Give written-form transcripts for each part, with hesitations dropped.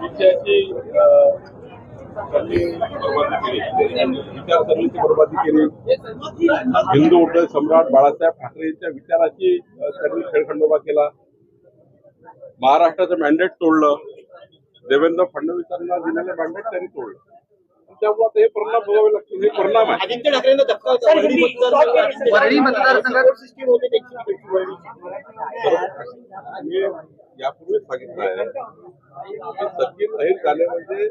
विषयाची त्यांनी बर्बादी केली, विचारसरणीची बर्बादी केली. हिंदू हृदय सम्राट बाळासाहेब ठाकरेंच्या विचाराची त्यांनी खेळखंडोबा केला. महाराष्ट्राचं मॅन्डेट तोडलं. देवेंद्र फडणवीसांना दिलेलं मॅन्डेट त्यांनी तोडलं. त्यामुळे आता हे परिणाम भोगावे लागतील. हे परिणाम आहे. आदित्य ठाकरेंना धक्का होता. वरळी मतदारसंघात सिस्टीम होती त्याची. मी यापूर्वीच सांगितलं आहे की सचिन अहिर झाले म्हणजे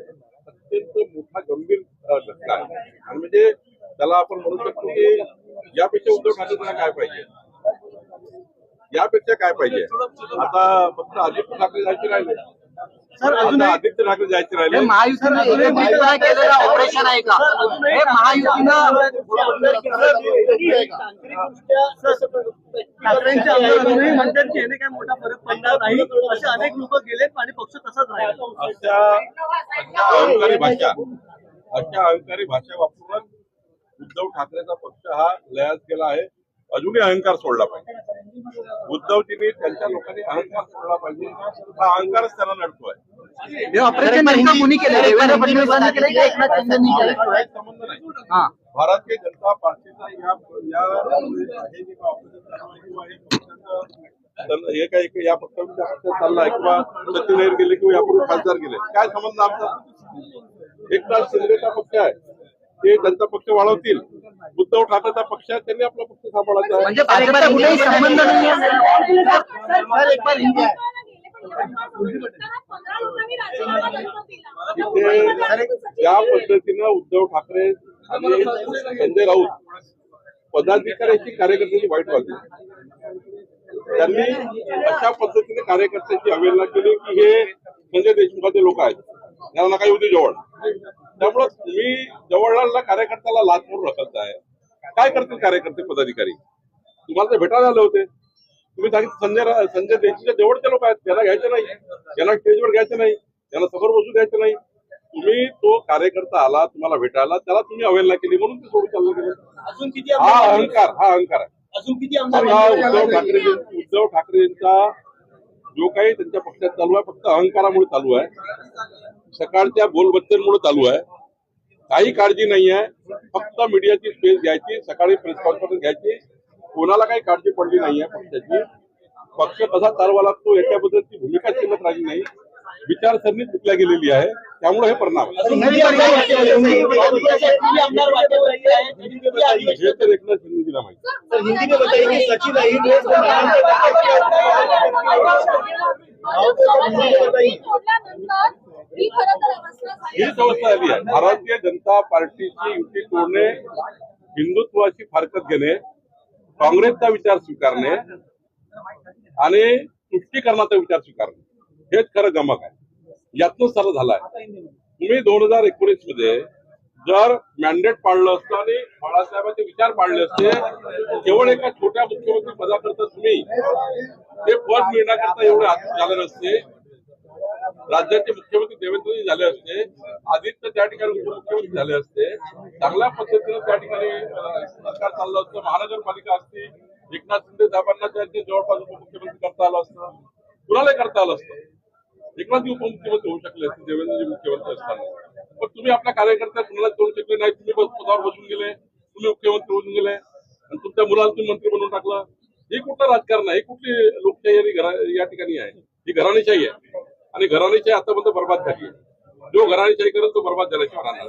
अत्यंत मोठा गंभीर धक्का आहे. आणि म्हणजे त्याला आपण म्हणू शकतो की यापेक्षा उद्धव ठाकरेंना काय पाहिजे, यापेक्षा काय पाहिजे. आता फक्त आदित्य ठाकरे जायचे राहिले. आदित्य ठाकरे जायचे राहिले. महायुतीनं केलेलं ऑपरेशन आहे का हे? महायुतीनं ठाकरेंच्या आंदोलनाने म्हणतात की याने काय मोठा फरक पडणार नाही, असे अनेक लोक गेलेत आणि पक्ष तसाच राहिला. अशा अहंकारी भाषा वापरून उद्धव ठाकरेचा पक्ष हा लयास गेला आहे. अजूनही अहंकार सोडला पाहिजे. उद्धवजींनी त्यांच्या लोकांनी अहंकार सोडला पाहिजे. हा अहंकारच त्यांना नडतोय. संबंध नाही. भारतीय जनता पार्टीचा हे काही या पक्षाचा चाललाय किंवा सचिन अहिर गेले किंवा यापूर्वी खासदार गेले, काय संबंध आमचा? एकनाथ शिंदेचा पक्ष आहे, ते त्यांचा पक्ष वाढवतील. उद्धव ठाकरेचा पक्ष आहे, त्यांनी आपला पक्ष सांभाळायचा आहे. म्हणजे भाजपचा कुठेही संबंध नाही. ज्या पद्धतीनं उद्धव ठाकरे आणि संजय राऊत पदाधिकाऱ्याची कार्यकर्त्याची वाईट वाटली, त्यांनी अशा पद्धतीने कार्यकर्त्याची अवहेलना केली की हे संजय देशमुखाचे लोक आहेत, त्यांना नका येऊ दे जवळ. त्यामुळे तुम्ही जवळला कार्यकर्त्याला लाच म्हणून रखत आहे. काय करतील कार्यकर्ते पदाधिकारी? तुम्हाला ते भेटायला आले होते. तुम्ही सांगितलं संजय देशमुखच्या जवळचे लोक आहेत, त्यांना घ्यायचे नाही, त्यांना स्टेजवर घ्यायचं नाही, त्यांना समोर बसू द्यायचं नाही. तुम्ही तो कार्यकर्ता आला तुम्हाला भेटायला, त्याला तुम्ही अवहेलना केली म्हणून ते सोडून चाललं गेलं. अजून किती हा अहंकार आहे. अजून किती आमदार उद्धव ठाकरेंचा जो काही त्यांच्या पक्षात चालू आहे फक्त अहंकारामुळे चालू आहे. सकाळच्या बोलबच्चनमुळे चालू आहे. काही काळजी नाही आहे. फक्त मीडियाची स्पेस घ्यायची, सकाळी प्रेस कॉन्फरन्स घ्यायची. कोणाला काही काळजी पडली नाही आहे पक्षाची. पक्ष कसा चालवा लागतो याच्याबद्दलची भूमिका शिल्लक राहिली नाही. विचारसरणी चुकल्या गेलेली आहे. त्यामुळे हे परिणाम हे तर एकनाथ शिंदेला माहिती. हीच अवस्था आली आहे. भारतीय जनता पार्टीची युती तोडणे, हिंदुत्वाची फारकत घेणे, काँग्रेसचा विचार स्वीकारणे आणि तुष्टीकरणाचा विचार स्वीकारणे हेच खरं गमक आहे. यातून सर्व झाला आहे. तुम्ही 2019 मध्ये जर मॅन्डेट पाळलं असतं आणि बाळासाहेबांचे विचार पाळले असते, केवळ एका छोट्या मुख्यमंत्री पदाकरता तुम्ही ते पद मिळण्याकरता एवढे आतून झाले नसते. राज्याचे मुख्यमंत्री देवेंद्रजी झाले असते, आदित्य त्या ठिकाणी उपमुख्यमंत्री झाले असते, चांगल्या पद्धतीने त्या ठिकाणी सरकार चाललं असतं. महानगरपालिका असती, एकनाथ शिंदे साहेबांना त्यांचे जवळपास उपमुख्यमंत्री करता आलं असतं, कुणालाही करता आलं असतं. एकनाथजी उपमुख्यमंत्री होऊ शकले असते देवेंद्रजी मुख्यमंत्री असताना. पण तुम्ही आपल्या कार्यकर्त्या कुणाला करू शकले नाही. तुम्ही पदावर बसून गेले, तुम्ही मुख्यमंत्री होऊन गेले आणि तुमच्या मुलाला तुम्ही मंत्री बनवून टाकलं. हे कुठलं राजकारण आहे? कुठली लोकशाही या ठिकाणी आहे? ही घराणेशाही आहे आणि घराणेशाही आतापर्यंत बर्बाद झाली आहे. जो घराणेशाही करेल तो बर्बाद झाल्याशिवाय राहणार.